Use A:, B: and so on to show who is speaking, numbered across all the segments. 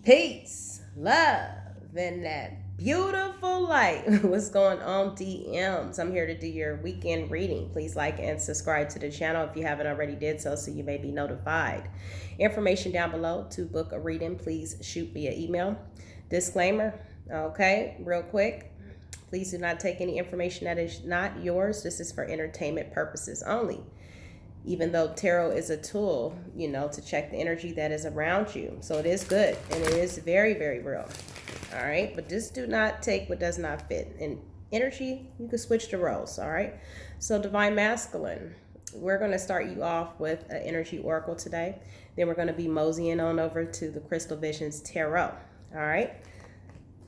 A: Peace, love, and that beautiful light. What's going on, DMs? I'm here to do your weekend reading. Please like and subscribe to the channel if you haven't already did so you may be notified. Information down below to book a reading. Please shoot me an email. Disclaimer, okay, real quick. Please do not take any information that is not yours. This is for entertainment purposes only. Even though tarot is a tool, to check the energy that is around you. So it is good and it is very, very real. All right. But just do not take what does not fit. And energy, you can switch the roles. All right. So Divine Masculine, we're going to start you off with an energy oracle today. Then we're going to be moseying on over to the Crystal Visions Tarot. All right.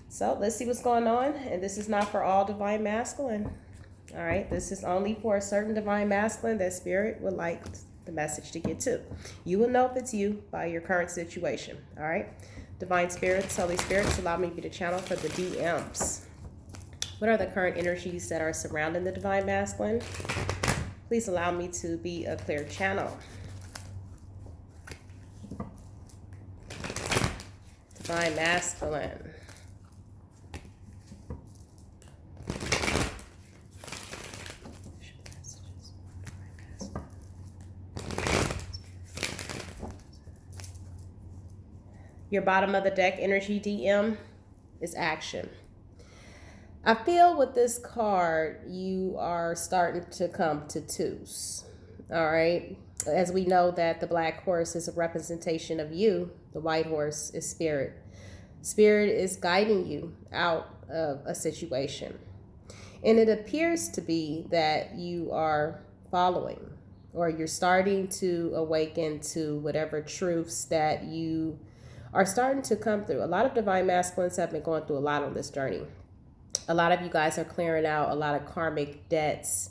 A: So let's see what's going on. And this is not for all Divine Masculine. All right, this is only for a certain Divine Masculine that Spirit would like the message to get to. You will know if it's you by your current situation. All right, Divine Spirits, Holy Spirits, allow me to be the channel for the DMs. What are the current energies that are surrounding the Divine Masculine? Please allow me to be a clear channel. Divine Masculine. Your bottom of the deck energy, DM, is action. I feel with this card, you are starting to come to twos. All right. As we know that the black horse is a representation of you, the white horse is spirit. Spirit is guiding you out of a situation. And it appears to be that you are following, or you're starting to awaken to whatever truths that you are starting to come through. A lot of Divine Masculines have been going through a lot on this journey. A lot of you guys are clearing out a lot of karmic debts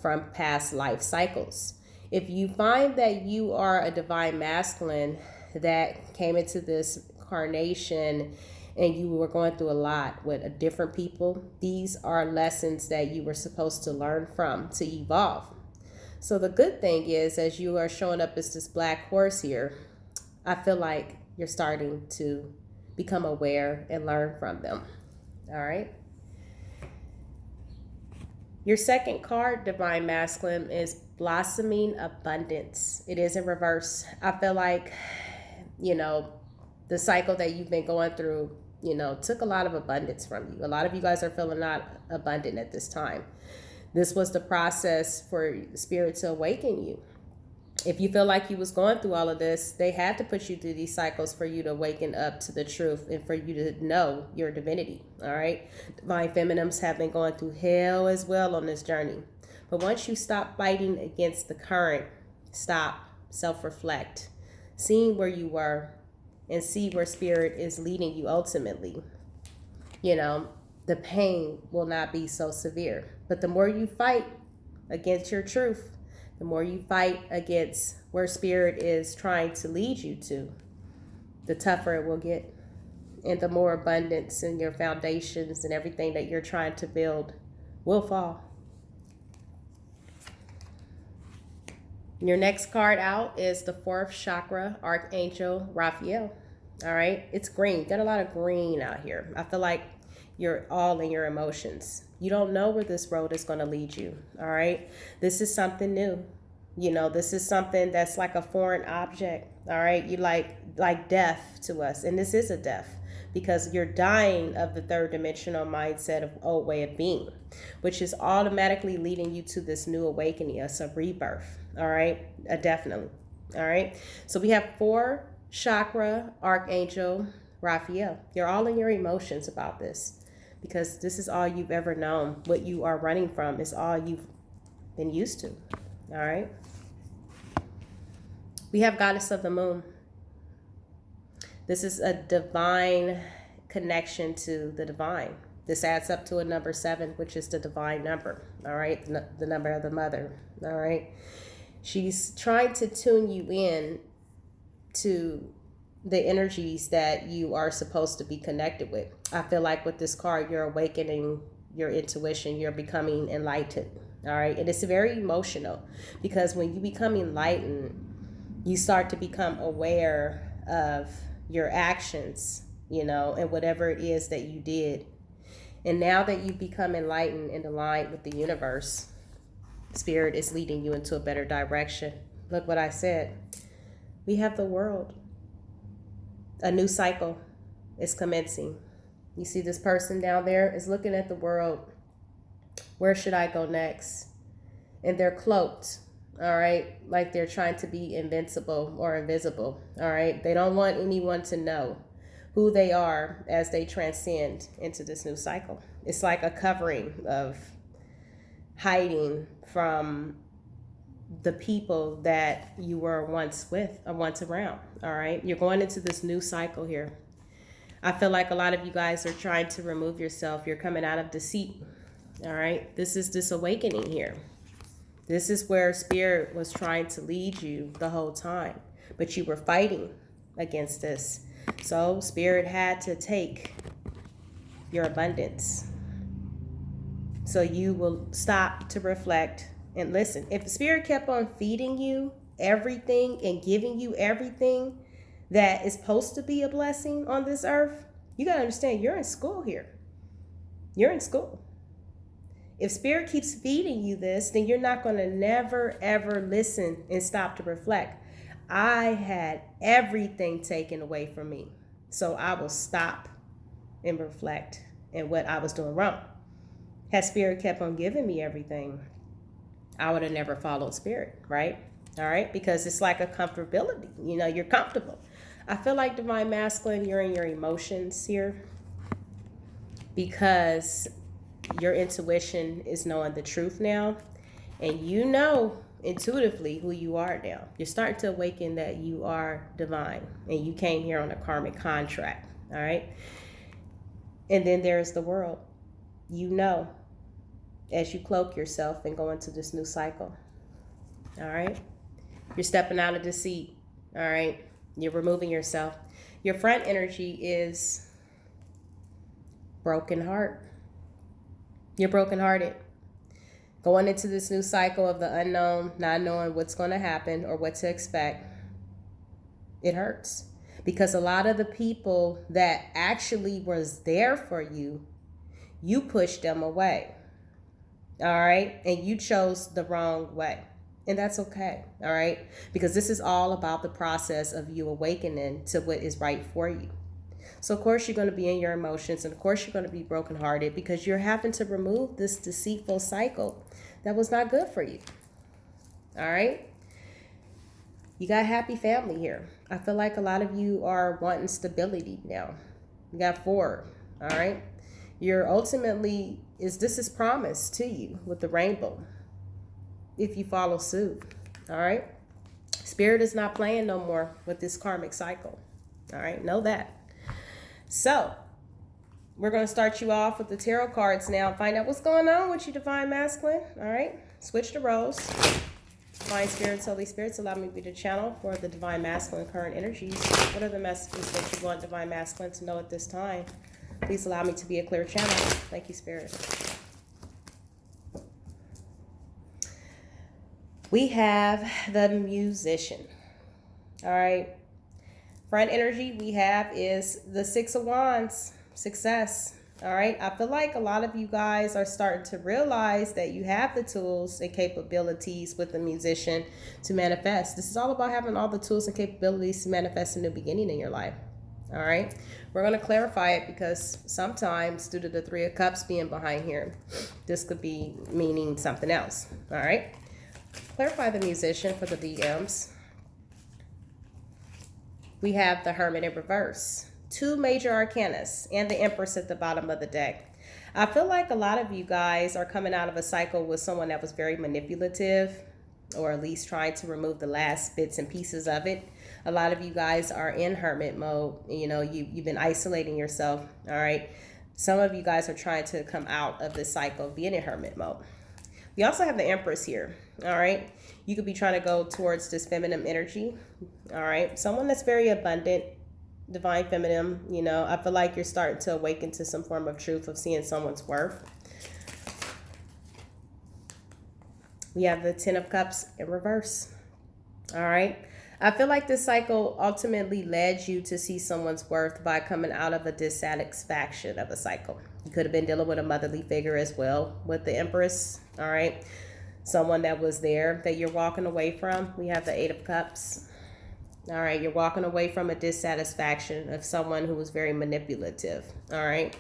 A: from past life cycles. If you find that you are a Divine Masculine that came into this incarnation and you were going through a lot with different people, these are lessons that you were supposed to learn from to evolve. So the good thing is, as you are showing up as this black horse here, I feel like you're starting to become aware and learn from them. All right. Your second card, Divine Masculine, is Blossoming Abundance. It is in reverse. I feel like, the cycle that you've been going through, took a lot of abundance from you. A lot of you guys are feeling not abundant at this time. This was the process for Spirit to awaken you. If you feel like you was going through all of this, they had to put you through these cycles for you to waken up to the truth and for you to know your divinity. All right. Divine Feminines have been going through hell as well on this journey. But once you stop fighting against the current, stop, self-reflect, seeing where you were and see where Spirit is leading you ultimately, the pain will not be so severe. But the more you fight against your truth, the more you fight against where Spirit is trying to lead you to, the tougher it will get. And the more abundance in your foundations and everything that you're trying to build will fall. Your next card out is the fourth chakra, Archangel Raphael. All right. It's green. Got a lot of green out here. I feel like you're all in your emotions. You don't know where this road is going to lead you. All right. This is something new. This is something that's like a foreign object. All right. You like death to us. And this is a death because you're dying of the third dimensional mindset of old way of being, which is automatically leading you to this new awakening. It's a rebirth. All right. Definitely. All right. So we have 4 chakra, Archangel Raphael. You're all in your emotions about this because this is all you've ever known. What you are running from is all you've been used to. All right. We have Goddess of the Moon. This is a divine connection to the divine. This adds up to a number 7, which is the divine number. All right. The number of the mother. All right. She's trying to tune you in to the energies that you are supposed to be connected with. I feel like with this card, you're awakening your intuition. You're becoming enlightened. All right. And it's very emotional because when you become enlightened, you start to become aware of your actions, you know, and whatever it is that you did. And now that you've become enlightened and aligned with the universe, Spirit is leading you into a better direction. Look what I said. We have the world. A new cycle is commencing. You see this person down there is looking at the world. Where should I go next? And they're cloaked, all right? Like they're trying to be invincible or invisible, all right? They don't want anyone to know who they are as they transcend into this new cycle. It's like a covering of hiding from the people that you were once with or once around, all right? You're going into this new cycle here. I feel like a lot of you guys are trying to remove yourself. You're coming out of deceit, all right? This is this awakening here. This is where Spirit was trying to lead you the whole time, but you were fighting against this. So Spirit had to take your abundance. So you will stop to reflect and listen. If Spirit kept on feeding you everything and giving you everything that is supposed to be a blessing on this earth, you got to understand you're in school here. You're in school. If Spirit keeps feeding you this, then you're not going to never, ever listen and stop to reflect. I had everything taken away from me. So I will stop and reflect in what I was doing wrong. Had Spirit kept on giving me everything, I would have never followed Spirit, right? All right, because it's like a comfortability. You know, you're comfortable. I feel like Divine Masculine, you're in your emotions here because your intuition is knowing the truth now, and you know intuitively who you are now. You're starting to awaken that you are divine, and you came here on a karmic contract, all right? And then there's the world. You know, as you cloak yourself and go into this new cycle, all right? You're stepping out of deceit, all right? You're removing yourself. Your front energy is broken heart. You're brokenhearted. Going into this new cycle of the unknown, not knowing what's going to happen or what to expect, it hurts. Because a lot of the people that actually was there for you, you pushed them away. All right? And you chose the wrong way. And that's okay. All right? Because this is all about the process of you awakening to what is right for you. So, of course, you're going to be in your emotions, and of course, you're going to be brokenhearted because you're having to remove this deceitful cycle that was not good for you. All right? You got a happy family here. I feel like a lot of you are wanting stability now. You got 4. All right? You're ultimately, this is promised to you with the rainbow if you follow suit. All right? Spirit is not playing no more with this karmic cycle. All right? Know that. So, we're going to start you off with the tarot cards now and find out what's going on with you, Divine Masculine. All right? Switch the roles. Divine Spirits, Holy Spirits, allow me to be the channel for the Divine Masculine current energies. What are the messages that you want Divine Masculine to know at this time? Please allow me to be a clear channel. Thank you, Spirit. We have the Musician. All right? Front energy we have is the 6 of Wands, success. All right. I feel like a lot of you guys are starting to realize that you have the tools and capabilities with the Musician to manifest. This is all about having all the tools and capabilities to manifest a new beginning in your life. All right. We're going to clarify it because sometimes due to the 3 of Cups being behind here, this could be meaning something else. All right. Clarify the Musician for the DMs. We have the Hermit in reverse, 2 major arcanas, and the Empress at the bottom of the deck. I feel like a lot of you guys are coming out of a cycle with someone that was very manipulative, or at least trying to remove the last bits and pieces of it. A lot of you guys are in hermit mode. You know, you've been isolating yourself, all right? Some of you guys are trying to come out of this cycle of being in hermit mode. We also have the Empress here, all right? You could be trying to go towards this feminine energy, all right? Someone that's very abundant, divine feminine, you know. I feel like you're starting to awaken to some form of truth of seeing someone's worth. We have the 10 of Cups in reverse, all right? I feel like this cycle ultimately led you to see someone's worth by coming out of a dissatisfaction of a cycle. You could have been dealing with a motherly figure as well with the Empress, all right? Someone that was there that you're walking away from. We have the Eight of Cups. All right, you're walking away from a dissatisfaction of someone who was very manipulative, all right?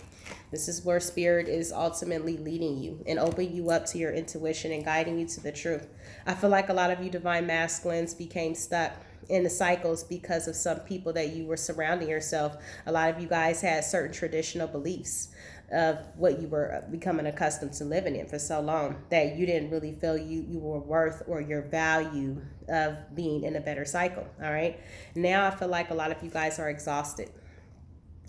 A: This is where spirit is ultimately leading you and opening you up to your intuition and guiding you to the truth. I feel like a lot of you divine masculines became stuck in the cycles because of some people that you were surrounding yourself. A lot of you guys had certain traditional beliefs of what you were becoming accustomed to living in for so long that you didn't really feel you were worth or your value of being in a better cycle. All right. Now I feel like a lot of you guys are exhausted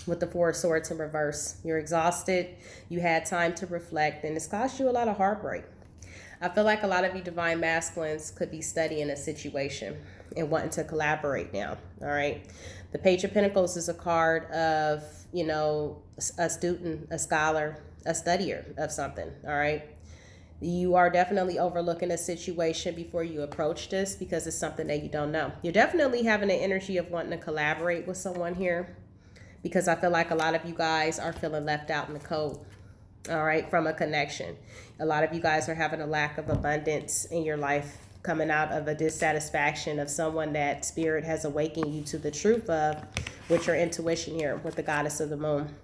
A: with the Four of Swords in reverse. You're exhausted. You had time to reflect, and it's caused you a lot of heartbreak. I feel like a lot of you divine masculines could be studying a situation and wanting to collaborate now. All right. The Page of Pentacles is a card of, you know, a student, a scholar, a studier of something. All right. You are definitely overlooking a situation before you approach this because it's something that you don't know. You're definitely having an energy of wanting to collaborate with someone here because I feel like a lot of you guys are feeling left out in the cold. All right, from a connection. A lot of you guys are having a lack of abundance in your life coming out of a dissatisfaction of someone that spirit has awakened you to the truth of with your intuition here with the goddess of the moon.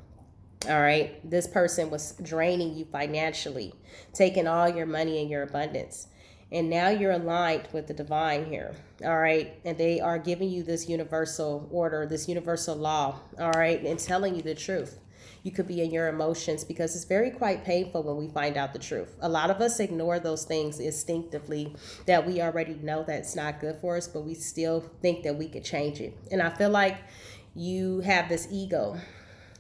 A: All right, this person was draining you financially, taking all your money and your abundance. And now you're aligned with the divine here. All right, and they are giving you this universal order, this universal law. All right, and telling you the truth. You could be in your emotions because it's very quite painful when we find out the truth. A lot of us ignore those things instinctively that we already know that it's not good for us, but we still think that we could change it. And I feel like you have this ego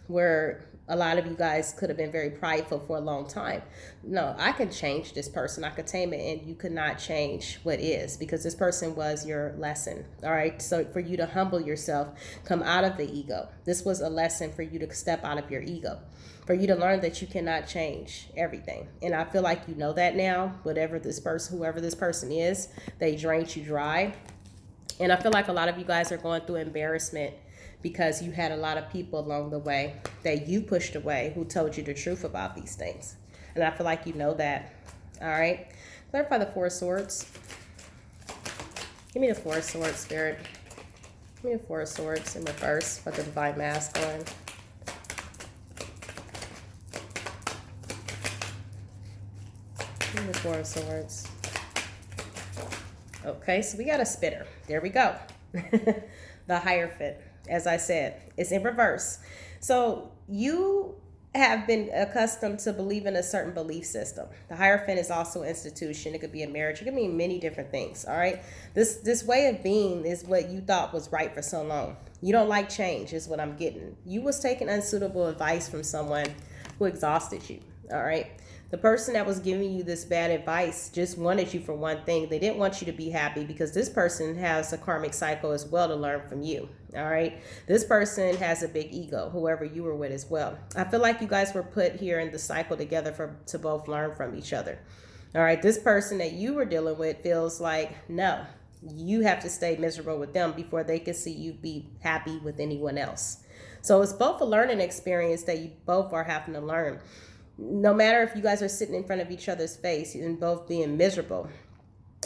A: where a lot of you guys could have been very prideful for a long time. No, I can change this person. I could tame it, and you could not change what is because this person was your lesson. All right. So for you to humble yourself, come out of the ego. This was a lesson for you to step out of your ego, for you to learn that you cannot change everything. And I feel like you know that now, whoever this person is, they drained you dry. And I feel like a lot of you guys are going through embarrassment because you had a lot of people along the way that you pushed away who told you the truth about these things. And I feel like you know that. All right. Clarify the Four of Swords. Give me the Four of Swords, Spirit. Give me the Four of Swords in reverse for the divine masculine. Give me the Four of Swords. Okay, so we got a spitter. There we go. The Hierophant. As I said, it's in reverse. So you have been accustomed to believe in a certain belief system. The Hierophant is also an institution. It could be a marriage. It could mean many different things. All right. This way of being is what you thought was right for so long. You don't like change is what I'm getting. You was taking unsuitable advice from someone who exhausted you. All right. The person that was giving you this bad advice just wanted you for one thing. They didn't want you to be happy because this person has a karmic cycle as well to learn from you. All right. This person has a big ego, whoever you were with as well. I feel like you guys were put here in the cycle together to both learn from each other. All right. This person that you were dealing with feels like, no, you have to stay miserable with them before they can see you be happy with anyone else. So it's both a learning experience that you both are having to learn. No matter if you guys are sitting in front of each other's face and both being miserable,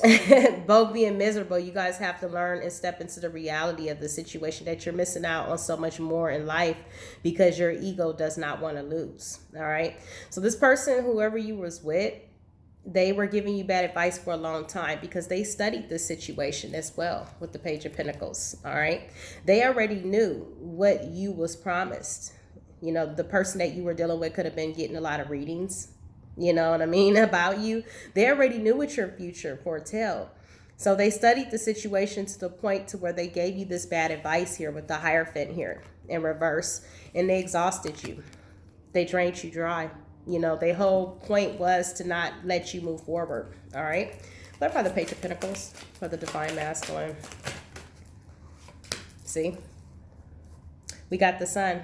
A: you guys have to learn and step into the reality of the situation that you're missing out on so much more in life because your ego does not want to lose. All right. So this person, whoever you was with, they were giving you bad advice for a long time because they studied the situation as well with the Page of Pentacles. All right. They already knew what you was promised. You know, the person that you were dealing with could have been getting a lot of readings, you know what I mean, about you. They already knew what your future foretell. So they studied the situation to the point to where they gave you this bad advice here with the Hierophant here in reverse, and they exhausted you. They drained you dry. You know, their whole point was to not let you move forward. All right. Clarify the Page of Pentacles for the divine masculine. See, we got the Sun.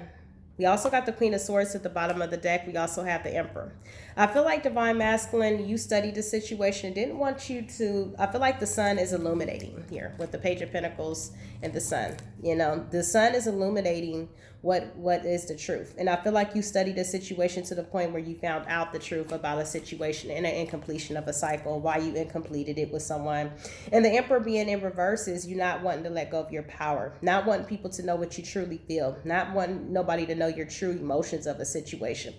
A: We also got the Queen of Swords at the bottom of the deck. We also have the Emperor. I feel like Divine Masculine, you studied the situation, didn't want you to. I feel like the Sun is illuminating here with the Page of Pentacles and the Sun. You know, the Sun is illuminating what is the truth. And I feel like you studied a situation to the point where you found out the truth about a situation and an incompletion of a cycle, why you incompleted it with someone. And the Emperor being in reverse is you not wanting to let go of your power, not wanting people to know what you truly feel, not wanting nobody to know your true emotions of a situation,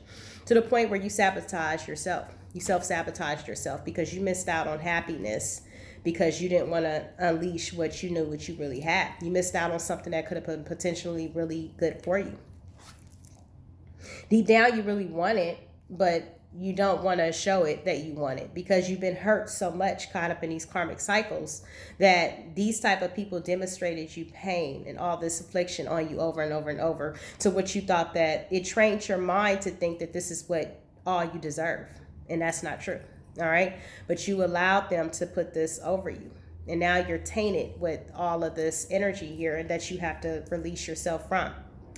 A: to the point where you sabotage yourself. You self-sabotaged yourself because you missed out on happiness because you didn't want to unleash what you knew what you really had. You missed out on something that could have been potentially really good for you. Deep down, you really want it, but you don't want to show it that you want it because you've been hurt so much, caught up in these karmic cycles, that these type of people demonstrated you pain and all this affliction on you over and over and over, to what you thought that it trained your mind to think that this is what all you deserve. And that's not true. All right. But you allowed them to put this over you. And now you're tainted with all of this energy here, and that you have to release yourself from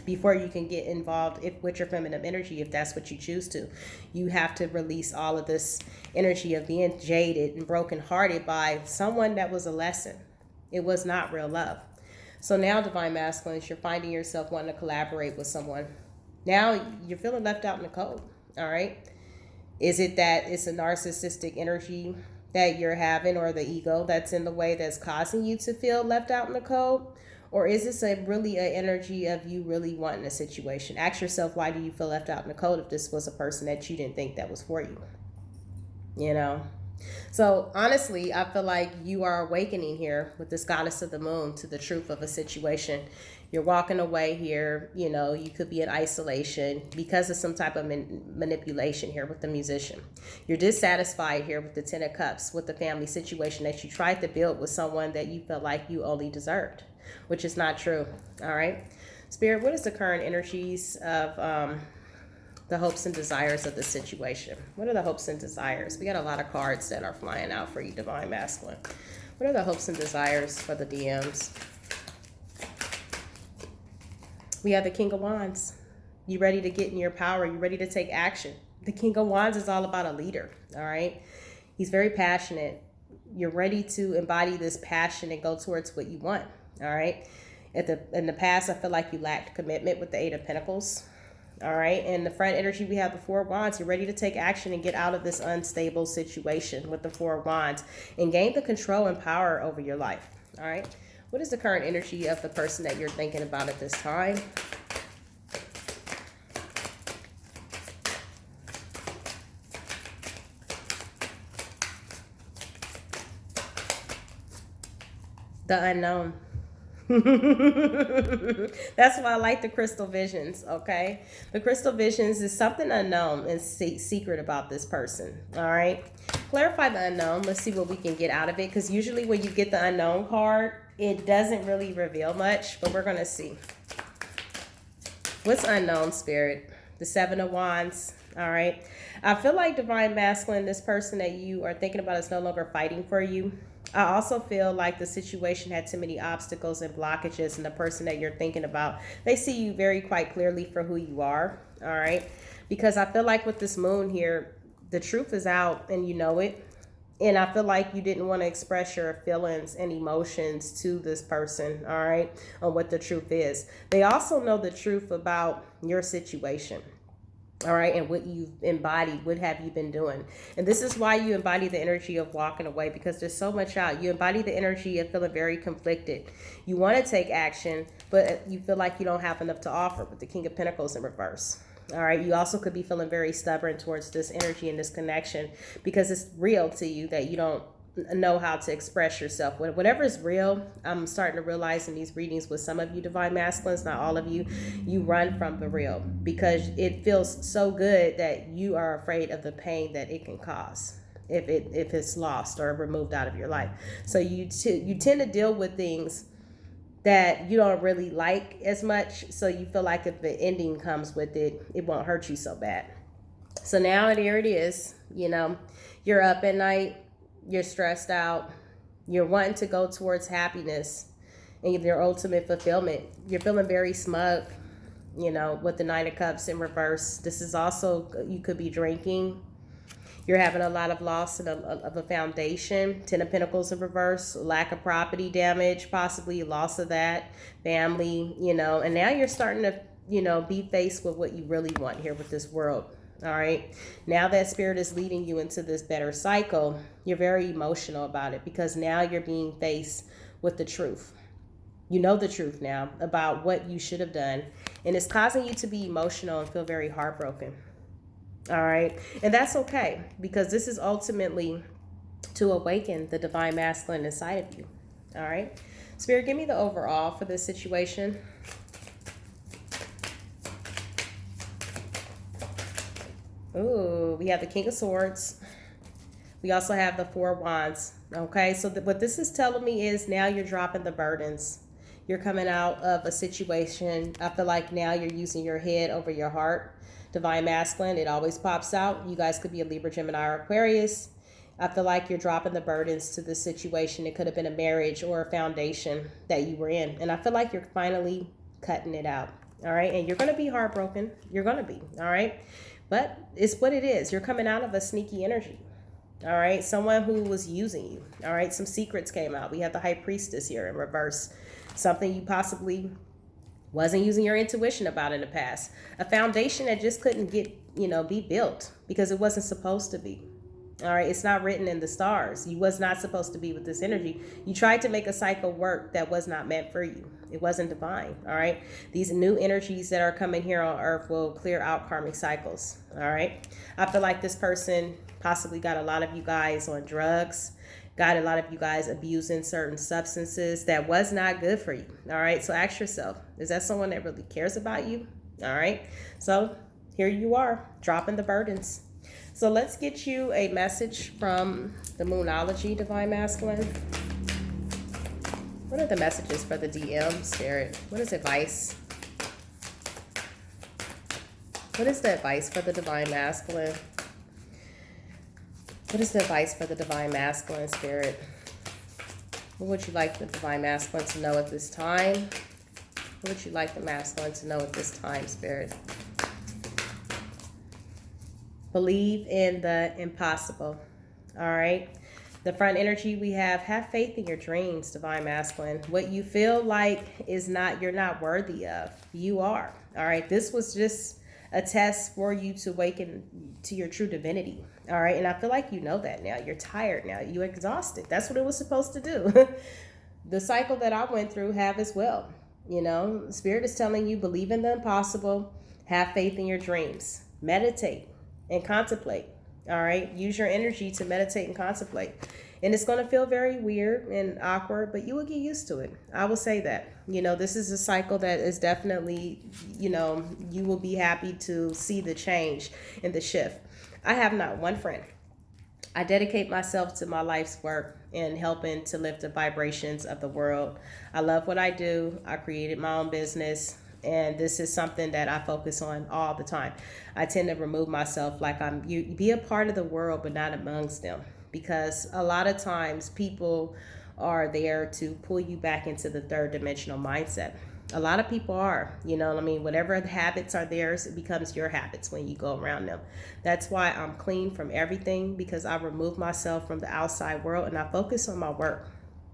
A: before you can get involved with your feminine energy, if that's what you choose to. You have to release all of this energy of being jaded and brokenhearted by someone that was a lesson. It was not real love. So now, Divine Masculines, you're finding yourself wanting to collaborate with someone. Now you're feeling left out in the cold. All right. Is it that it's a narcissistic energy that you're having, or the ego that's in the way that's causing you to feel left out in the cold? Or is this really an energy of you really wanting a situation? Ask yourself, why do you feel left out in the cold if this was a person that you didn't think that was for you? You know? So honestly, I feel like you are awakening here with this Goddess of the Moon to the truth of a situation. You're walking away here. You know, you could be in isolation because of some type of manipulation here with the Musician. You're dissatisfied here with the Ten of Cups, with the family situation that you tried to build with someone that you felt like you only deserved, which is not true. All right. Spirit, what is the current energies of the hopes and desires of the situation? What are the hopes and desires? We got a lot of cards that are flying out for you, Divine Masculine. What are the hopes and desires for the DMs? We have the King of Wands. You ready to get in your power? You ready to take action? The King of Wands is all about a leader, all right? He's very passionate. You're ready to embody this passion and go towards what you want, all right? In the past, I feel like you lacked commitment with the Eight of Pentacles, all right? In the front energy, we have the Four of Wands. You're ready to take action and get out of this unstable situation with the Four of Wands and gain the control and power over your life, all right? What is the current energy of the person that you're thinking about at this time? The unknown. That's why I like the crystal visions, okay? The crystal visions is something unknown and secret about this person, all right? Clarify the unknown. Let's see what we can get out of it, because usually when you get the unknown card, it doesn't really reveal much, but we're going to see. What's unknown, Spirit? The Seven of Wands, all right? I feel like, Divine Masculine, this person that you are thinking about is no longer fighting for you. I also feel like the situation had too many obstacles and blockages, and the person that you're thinking about, they see you very quite clearly for who you are, all right? Because I feel like with this moon here, the truth is out and you know it. And I feel like you didn't want to express your feelings and emotions to this person, all right, on what the truth is. They also know the truth about your situation, all right, and what you've embodied, what have you been doing. And this is why you embody the energy of walking away, because there's so much out. You embody the energy of feeling very conflicted. You want to take action, but you feel like you don't have enough to offer with the King of Pentacles in reverse. All right. You also could be feeling very stubborn towards this energy and this connection because it's real to you that you don't know how to express yourself. Whatever is real, I'm starting to realize in these readings with some of you, Divine Masculines, not all of you, you run from the real because it feels so good that you are afraid of the pain that it can cause if it's lost or removed out of your life. So you tend to deal with things that you don't really like as much, so you feel like if the ending comes with it, it won't hurt you so bad. So now there it is, you know, you're up at night, you're stressed out, you're wanting to go towards happiness and your ultimate fulfillment. You're feeling very smug. you know, with the Nine of Cups in reverse. This is also, you could be drinking. You're having a lot of loss of a foundation. Ten of Pentacles in reverse, lack of property damage, possibly loss of that, family, you know, and now you're starting to, you know, be faced with what you really want here with this world. All right. Now that spirit is leading you into this better cycle, you're very emotional about it because now you're being faced with the truth. You know the truth now about what you should have done, and it's causing you to be emotional and feel very heartbroken. All right. And that's okay because this is ultimately to awaken the divine masculine inside of you. All right. Spirit, give me the overall for this situation. Ooh, we have the King of Swords. We also have the Four of Wands. Okay, so what this is telling me is now you're dropping the burdens. You're coming out of a situation. I feel like now you're using your head over your heart. Divine masculine, it always pops out. You guys could be a Libra, Gemini, or Aquarius. I feel like you're dropping the burdens to this situation. It could have been a marriage or a foundation that you were in. And I feel like you're finally cutting it out. All right, and you're going to be heartbroken. You're going to be, all right? But it's what it is. You're coming out of a sneaky energy. All right. Someone who was using you. All right. Some secrets came out. We have the High Priestess here in reverse. Something you possibly wasn't using your intuition about in the past. A foundation that just couldn't get, you know, be built because it wasn't supposed to be. All right. It's not written in the stars. You was not supposed to be with this energy. You tried to make a cycle work that was not meant for you. It wasn't divine. All right. These new energies that are coming here on earth will clear out karmic cycles. All right. I feel like this person possibly got a lot of you guys on drugs, got a lot of you guys abusing certain substances that was not good for you. All right. So ask yourself, is that someone that really cares about you? All right. So here you are dropping the burdens. So let's get you a message from the Moonology, Divine Masculine. What are the messages for the DM, Spirit? What is advice? What is the advice for the Divine Masculine? What is the advice for the Divine Masculine, Spirit? What would you like the Divine Masculine to know at this time? What would you like the Masculine to know at this time, Spirit? Believe in the impossible. All right. The front energy we have faith in your dreams, Divine Masculine. What you feel like is not, you're not worthy of. You are. All right. This was just a test for you to awaken to your true divinity. All right. And I feel like you know that now. You're tired now. You're exhausted. That's what it was supposed to do. The cycle that I went through have as well. You know, Spirit is telling you, believe in the impossible. Have faith in your dreams. Meditate and contemplate. All right. Use your energy to meditate and contemplate. And it's going to feel very weird and awkward, but you will get used to it. I will say that. You know, this is a cycle that is definitely, you know, you will be happy to see the change and the shift. I have not one friend. I dedicate myself to my life's work and helping to lift the vibrations of the world. I love what I do. I created my own business. And this is something that I focus on all the time. I tend to remove myself like you be a part of the world, but not amongst them. Because a lot of times people are there to pull you back into the third dimensional mindset. A lot of people are, you know what I mean? Whatever the habits are theirs, it becomes your habits when you go around them. That's why I'm clean from everything, because I remove myself from the outside world and I focus on my work.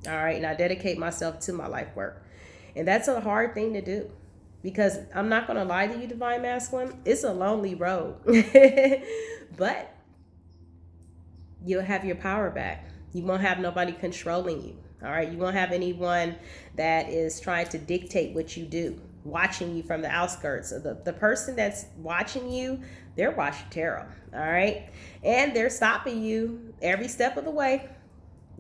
A: All right. And I dedicate myself to my life work. And that's a hard thing to do. Because I'm not going to lie to you, Divine Masculine, it's a lonely road. But you'll have your power back. You won't have nobody controlling you. All right. You won't have anyone that is trying to dictate what you do, watching you from the outskirts. So the person that's watching you, they're watching tarot. All right. And they're stopping you every step of the way.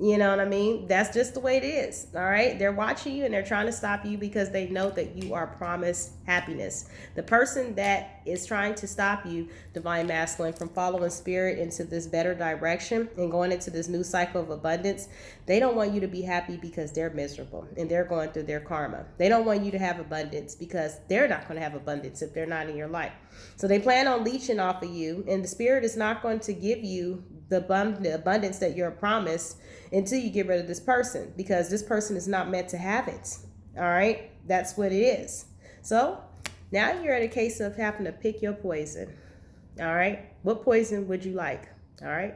A: You know what I mean? That's just the way it is. All right. They're watching you and they're trying to stop you because they know that you are promised happiness. The person that is trying to stop you, Divine Masculine, from following Spirit into this better direction and going into this new cycle of abundance, they don't want you to be happy because they're miserable and they're going through their karma. They don't want you to have abundance because they're not going to have abundance if they're not in your life. So they plan on leeching off of you, and the Spirit is not going to give you the abundance that you're promised until you get rid of this person, because this person is not meant to have it. All right. That's what it is. So Now you're at a case of having to pick your poison. All right. What poison would you like? All right.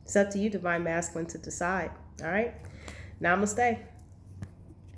A: It's up to you, Divine Masculine, to decide. All right. Namaste.